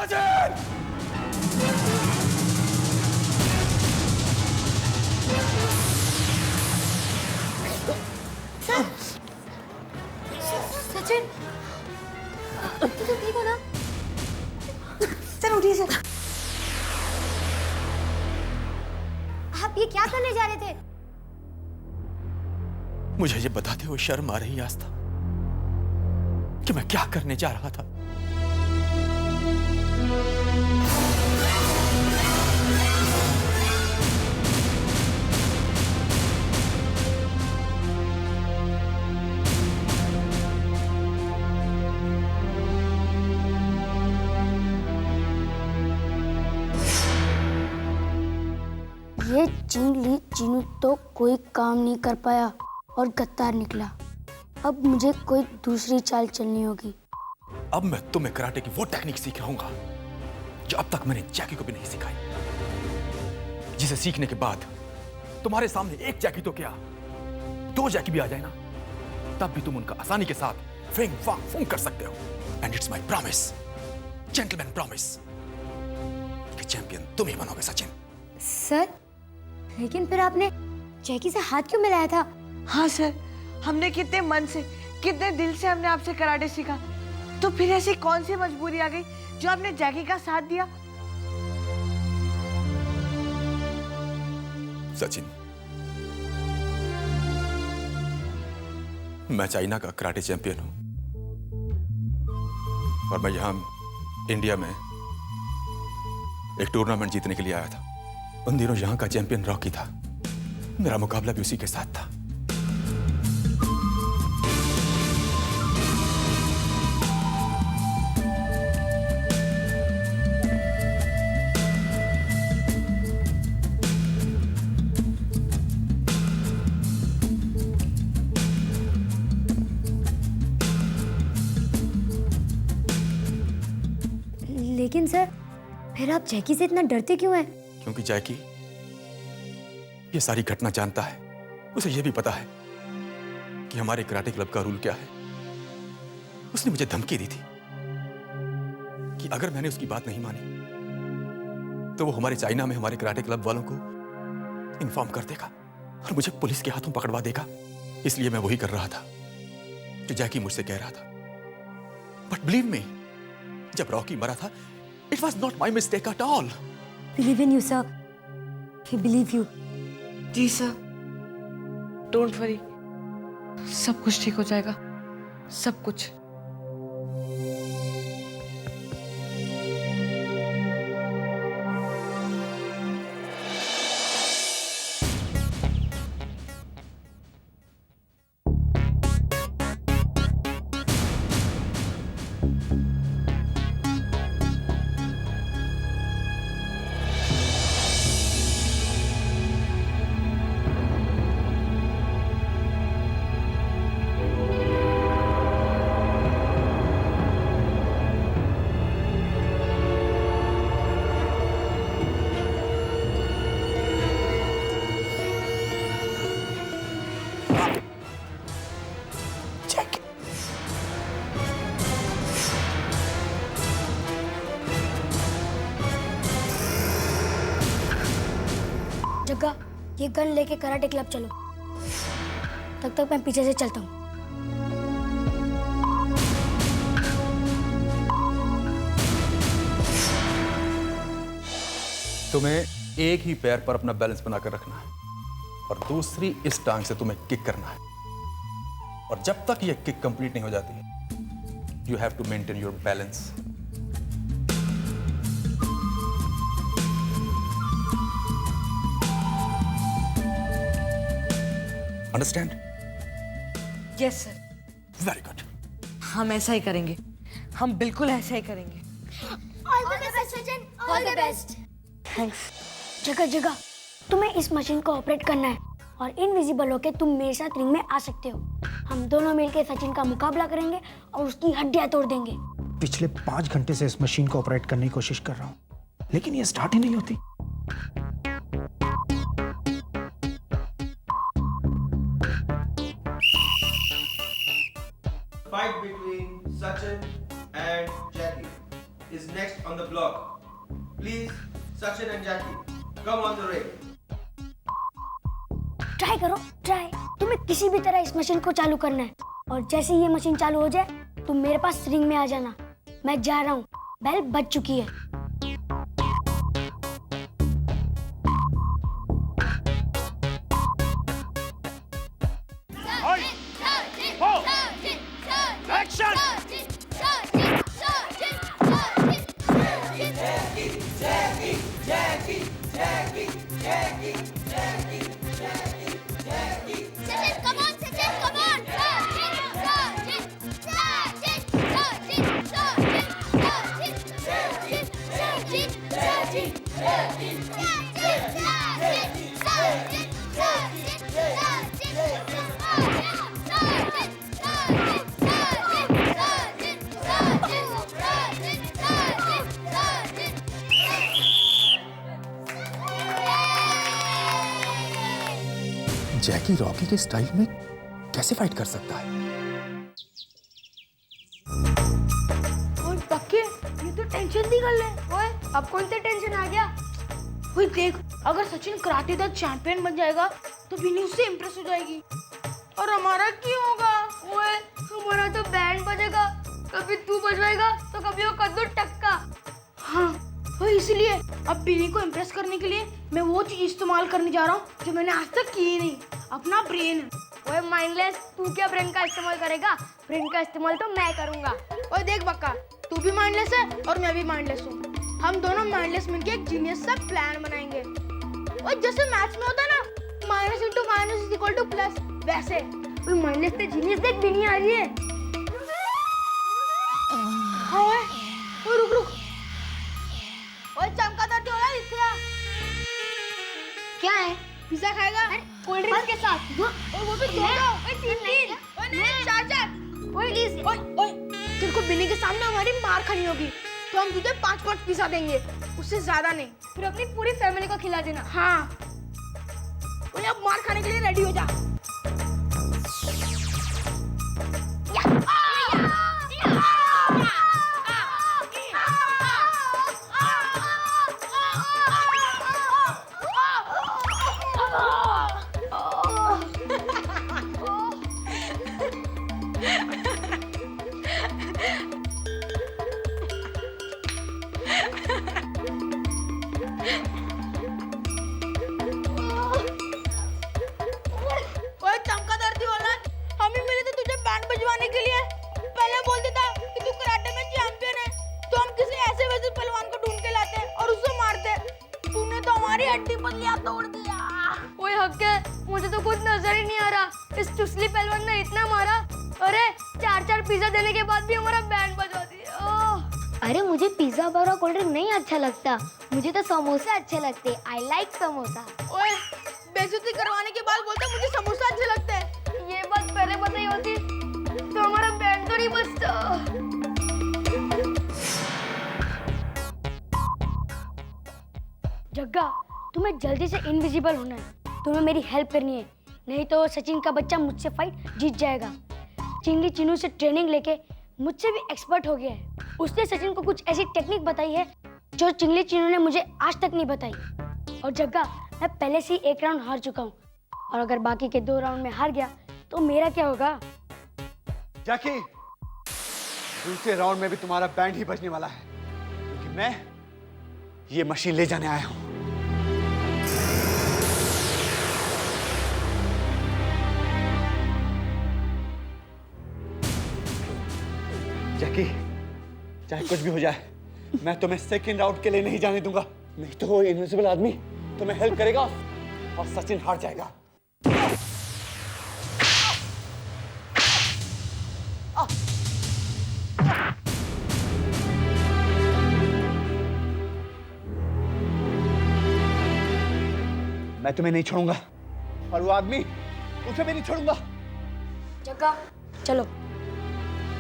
सचिन! सचिन, तो ठीक हो ना? सर उठिए सर। आप ये क्या करने जा रहे थे? मुझे ये बताते हुए शर्म आ रही है आस्था कि मैं क्या करने जा रहा था। ये चिंगली चिनू तो कोई काम नहीं कर पाया और गद्दार निकला। अब मुझे कोई दूसरी चाल चलनी होगी। अब मैं तुम्हें कराटे की वो टेक्निक सीख रहूंगा जो अब तक मैंने जैकी को भी नहीं सिखाई, जिसे सीखने के बाद तुम्हारे सामने एक जैकी तो क्या, दो जैकी भी आ जाए ना, तब भी तुम उनका आसानी के साथ फेंग फांग फूंक कर सकते हो। And it's my promise, gentleman promise, कि चैंपियन तुम ही बनोगे सचिन। सर, लेकिन फिर आपने जैकी से हाथ क्यों मिलाया था? हाँ सर, हमने कितने मन से, कितने दिल से हमने आपसे कराटे सीखा, तो फिर ऐसी कौन सी मजबूरी आ गई जो आपने जैकी का साथ दिया? सचिन, मैं चाइना का कराटे चैंपियन हूं और मैं यहां इंडिया में एक टूर्नामेंट जीतने के लिए आया था। उन दिनों यहां का चैंपियन रॉकी था, मेरा मुकाबला भी उसी के साथ था। लेकिन सर, फिर आप जैकी से इतना डरते क्यों हैं? क्योंकि जैकी ये सारी घटना जानता है। उसे ये भी पता है कि हमारे कराटे क्लब का रूल क्या है। उसने मुझे धमकी दी थी कि अगर मैंने उसकी बात नहीं मानी तो वो हमारे चाइना में हमारे कराटे क्लब वालों को इन्फॉर्म कर देगा और मुझे पुलिस के हाथों पकड़वा देगा। इसलिए मैं वही कर रहा था जो जैकी मुझसे कह रहा था। बट बिलीव मी, जब रॉकी मरा था, it was not my mistake at all. Believe in you sir, we believe you. जी सर, डोंट वरी, सब कुछ ठीक हो जाएगा, सब कुछ। जग्गा, ये गन लेके कराटे क्लब चलो। तब तक मैं पीछे से चलता हूँ। तुम्हें एक ही पैर पर अपना बैलेंस बनाकर रखना है और दूसरी इस टांग से तुम्हें किक करना है। और जब तक ये किक कंप्लीट नहीं हो जाती, you have to maintain your balance. Understand? Yes sir. Very good. हम ऐसा ही करेंगे, हम बिल्कुल ऐसा ही करेंगे। All the best Sachin, all the best. Thanks. जगह जगह तुम्हें इस मशीन को ऑपरेट करना है और इनविजिबल होके तुम मेरे साथ रिंग में आ सकते हो। हम दोनों मिलकर सचिन का मुकाबला करेंगे और उसकी हड्डियां तोड़ देंगे। पिछले 5 घंटे से इस मशीन को ऑपरेट करने की कोशिश कर रहा हूँ, लेकिन ये स्टार्ट ही नहीं होती। Fight between Sachin and Jackie is next on the block. Please, Sachin and Jackie, come on the ring. Try करो, ट्राई। तुम्हें किसी भी तरह इस मशीन को चालू करना है और जैसे ही ये मशीन चालू हो जाए तुम मेरे पास रिंग में आ जाना। मैं जा रहा हूँ, बेल बज चुकी है। जैकी रॉकी के स्टाइल में कैसे फाइट कर सकता है? ओए पक्के, ये तो टेंशन दी गल है। ओए अब कौन सा टेंशन आ गया? ओए देख, अगर सचिन कराटे दा चैंपियन बन जाएगा तो विनी उससे इम्प्रेस हो जाएगी। और हमारा क्या होगा? ओए हमारा तो बैंड बजेगा, कभी तू बजवाएगा तो कभी वो कद्दू टक्का। हाँ, तो इसलिए अब विनी को इम्प्रेस करने के लिए मैं वो चीज इस्तेमाल करने जा रहा हूँ जो मैंने आज तक की ही नहीं, अपना ब्रेन। ओए माइंडलेस, तू क्या ब्रेन का इस्तेमाल करेगा? ब्रेन का इस्तेमाल तो मैं करूंगा। ओए देख बक्का, तू भी माइंडलेस है और मैं भी माइंडलेस हूँ। हम दोनों माइंडलेस मिलके एक जीनियस सा प्लान बनाएंगे। और जैसे मैथ्स में होता है ना, minus into minus is equal two plus, वैसे ओए माइंडलेस पे जीनियस देख भी नहीं आ रही है। हाँ ओए रुक रुक, ओए चमकादड़ टोला इतना क्या है? पिज्जा खाएगा कोल्ड ड्रिंक्स के साथ? और वो भी दो ओए तीन ओए नहीं चार ओए प्लीज ओए तेरे को बिनी के सामने हमारी मार खानी होगी तो हम तुझे 5-5 पिज्जा देंगे, उससे ज्यादा नहीं। फिर अपनी पूरी फैमिली को खिला देना। हाँ ओए अब मार खाने के लिए रेडी हो जा। मुझे तो कुछ नजर ही नहीं आ रहा। इस चुसली पहलवान ने इतना मारा, अरे 4-4 पिज्जा देने के बाद भी हमारा बैंड बजा दिया। अरे मुझे पिज्जा बर्गर कोल्ड ड्रिंक नहीं अच्छा लगता, मुझे तो समोसे अच्छे लगते। I like samosa. ओए बेइज्जती करवाने के बाद बोलता मुझे समोसा अच्छे लगते हैं। ये बात पहले बताई होती तो हमारा बैंड तो नहीं बजता। जग्गा, तुम्हें जल्दी से इनविजिबल होना है, तुम्हें मेरी हेल्प करनी है, नहीं तो सचिन का बच्चा मुझसे फाइट जीत जाएगा। चिंगी चिनू से ट्रेनिंग लेके मुझसे भी एक्सपर्ट हो गया है। उसने सचिन को कुछ ऐसी टेक्निक बताई है जो चिंगली चिनू ने मुझे आज तक नहीं बताई। और जग्गा, मैं पहले से ही 1 राउंड हार चुका हूँ और अगर बाकी के 2 राउंड में हार गया तो मेरा क्या होगा? जैकी, दूसरे राउंड में भी तुम्हारा बैंड ही बजने वाला है क्योंकि मैं ये मशीन ले जाने आया हूं। जैकी, चाहे कुछ भी हो जाए मैं तुम्हें सेकंड राउंड के लिए नहीं जाने दूंगा, नहीं तो वो इनविजिबल आदमी तुम्हें हेल्प करेगा और सचिन हार जाएगा। मैं तुम्हें नहीं छोड़ूंगा और वो आदमी, उसे भी नहीं छोड़ूंगा। जग्गा चलो।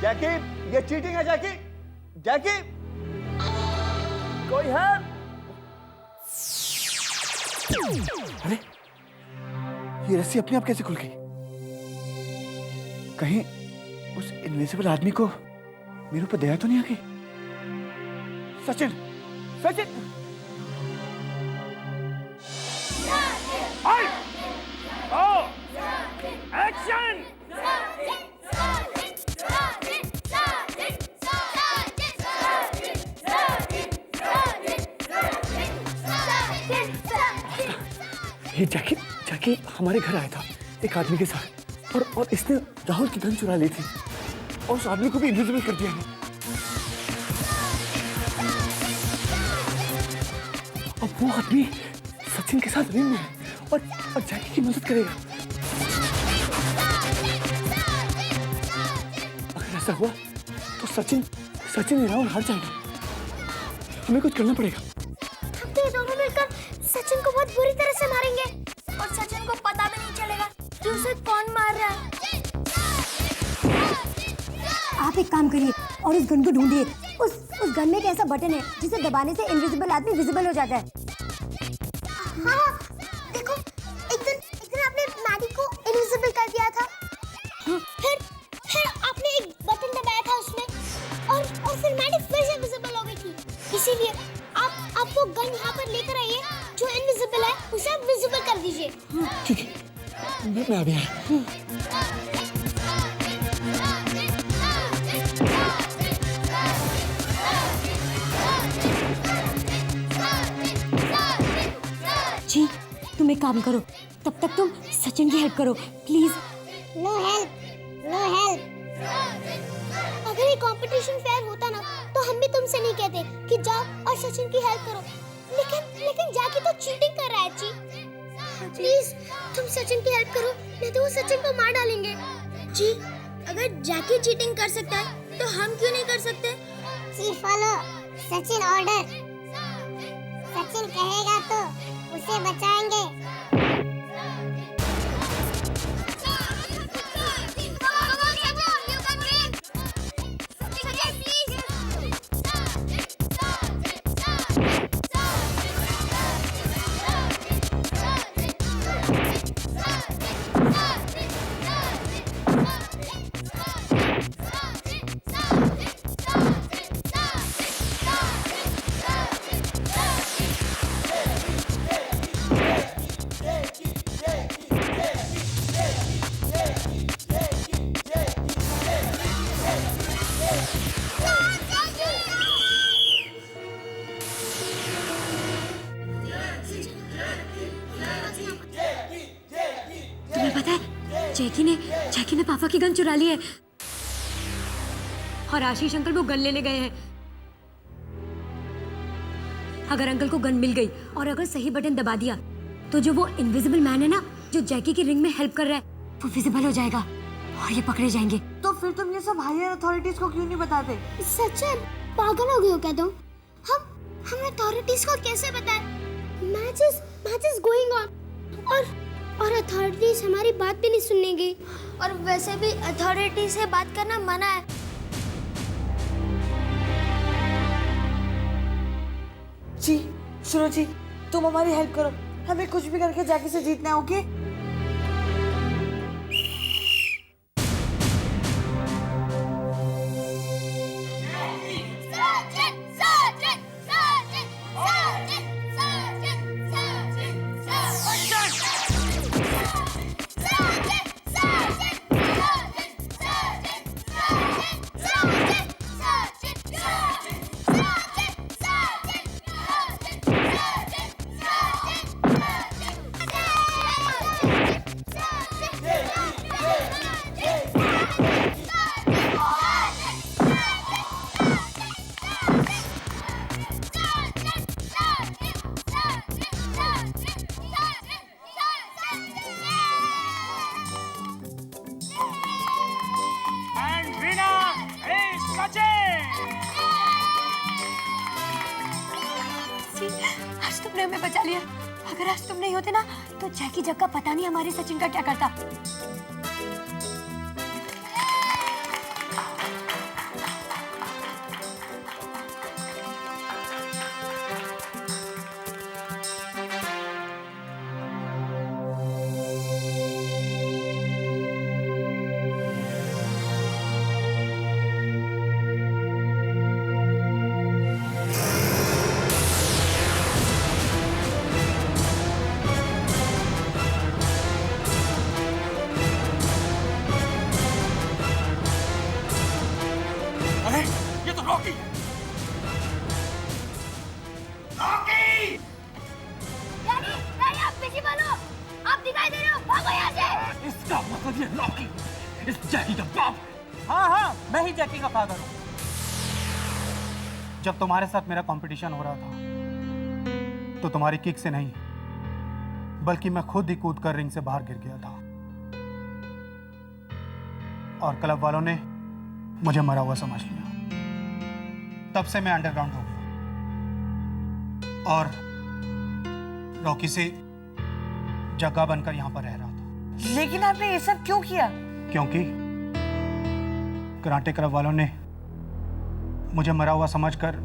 जैकी, ये चीटिंग है। जैकी, जैकी, कोई है? अरे ये रस्सी अपने आप कैसे खुल गई? कहीं उस इनविजिबल आदमी को मेरे ऊपर दया तो नहीं आ गई? सचिन, सचिन। एक्शन। ये जैकी जैकी हमारे घर आया था एक आदमी के साथ और इसने राहुल की गन चुरा ली थी और उस आदमी को भी इनविजिबल कर दिया है। अब वो आदमी सचिन के साथ रिंग में है और जैकी की मदद करेगा। अगर ऐसा हुआ तो सचिन ही राहुल हार जाएगा। हमें कुछ करना पड़ेगा। हम तो ये दोनों मिलकर सचिन को बहुत बुरी तरह से मारेंगे और सचिन को पता भी नहीं चलेगा कि उसे कौन मार रहा है। आप एक काम करिए और उस गन को ढूंढिए। उस गन में एक ऐसा बटन है जिसे दबाने से इनविजिबल आदमी विजिबल हो जाता है। हाँ, देखो एक दिन आपने मैडी को इनविजिबल कर दिया था। फिर आपने एक बटन दबाया था उसमें और फिर मैडी फिर से विजिबल हो गई थी। इसीलिए आप वो गन यहाँ पर लेकर आइए जो इनविजिबल है, उसे आप विजिबल कर दीजिए। ठीक है, मैं आ गया। जी, तुम एक काम करो, तब तक तुम सचिन की हेल्प करो please. No help, no help. अगर ये कंपटीशन फेयर होता ना तो हम भी तुमसे नहीं कहते कि जाओ और सचिन की हेल्प करो। लेकिन जैकी तो चीटिंग कर रहा है जी। प्लीज तुम सचिन की हेल्प करो, नहीं तो वो सचिन को मार डालेंगे। जी, अगर जैकी चीटिंग कर सकता है तो हम क्यों नहीं कर सकते? जी फॉलो सचिन ऑर्डर। सचिन कहेगा तो उसे बचाएंगे। जैकी ने पापा की गन चुरा ली है और आशीष अंकल वो गन लेने गए हैं। अगर अंकल को गन मिल गई और अगर सही बटन दबा दिया तो जो वो इनविजिबल मैन है ना जो जैकी की रिंग में हेल्प कर रहा है वो विजिबल हो जाएगा और ये पकड़े जाएंगे। तो फिर तुम ये सब हायर अथॉरिटीज को क्यों नहीं बताते? सचिन पागल हो गए हो क्या तुम? हम अथॉरिटीज को कैसे बताएं? मैच इज गोइंग ऑन और अथॉरिटीज हमारी बात भी नहीं सुनेंगी और वैसे भी अथॉरिटी से बात करना मना है। जी सुनो जी, तुम हमारी हेल्प करो, हमें कुछ भी करके जैकी से जीतना है। ओके आज तुमने हमें बचा लिया। अगर आज तुम नहीं होते ना तो जैकी जग का पता नहीं हमारे सचिन का क्या करता। जैकी का बाप। हाँ हाँ, मैं ही जैकी का फादर हूँ। जब तुम्हारे साथ मेरा कंपटीशन हो रहा था तो तुम्हारी किक से नहीं बल्कि मैं खुद ही कूद कर रिंग से बाहर गिर गया था और क्लब वालों ने मुझे मरा हुआ समझ लिया। तब से मैं अंडरग्राउंड हो गया और रॉकी से जगह बनकर यहां पर रह रहा था। लेकिन आपने ये सब क्यों किया? क्योंकि कराटे क्लब वालों ने मुझे मरा हुआ समझकर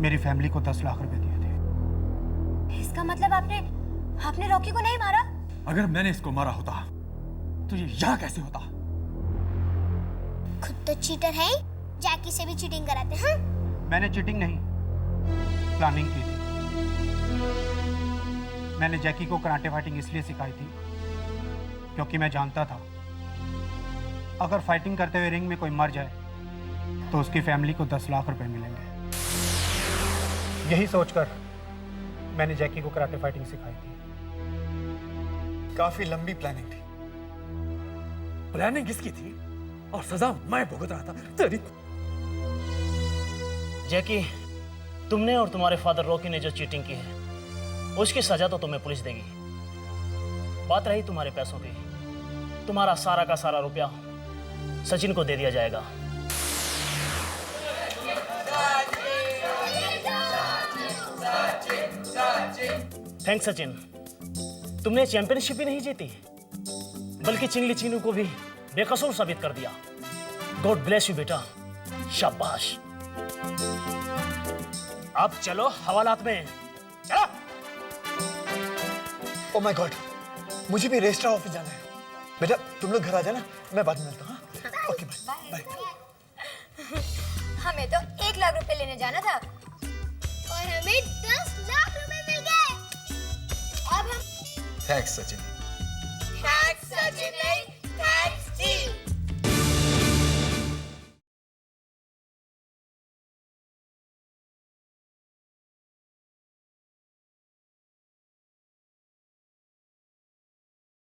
मेरी फैमिली को 10 लाख रुपए दिए थे। इसका मतलब आपने रॉकी को नहीं मारा? अगर मैंने इसको मारा होता तो ये यहाँ कैसे होता? खुद तो चीटर है, जैकी से भी चीटिंग कराते हैं। मैंने चीटिंग नहीं, प्लानिंग की थी। मैंने जैकी को कराटे फाइटिंग इसलिए सिखाई थी क्योंकि मैं जानता था अगर फाइटिंग करते हुए रिंग में कोई मर जाए तो उसकी फैमिली को 10 लाख रुपए मिलेंगे। यही सोचकर मैंने जैकी को कराटे फाइटिंग सिखाई थी। काफी लंबी प्लानिंग थी। प्लानिंग किसकी थी और सजा मैं भुगत रहा था। तेरी जैकी, तुमने और तुम्हारे फादर रॉकी ने जो चीटिंग की है उसकी सजा तो तुम्हें पुलिस देगी। बात रही तुम्हारे पैसों की, तुम्हारा सारा का सारा रुपया सचिन को दे दिया जाएगा। थैंक्स सचिन, तुमने चैंपियनशिप ही नहीं जीती बल्कि चिंगली चीनू को भी बेकसूर साबित कर दिया। गॉड ब्लेस यू बेटा, शाबाश। अब चलो हवालात में, चलो। ओह माय गॉड, मुझे भी रजिस्ट्रार ऑफिस जाना है। बेटा तुम लोग घर आ जाना, मैं बाद में मिलता हूँ। Okay bye bye. हमें तो 1 लाख रुपए लेने जाना था और हमें 10 लाख रुपए मिल गए। अब हम थैंक्स सचिन। थैंक्स सचिन नहीं, थैंक्स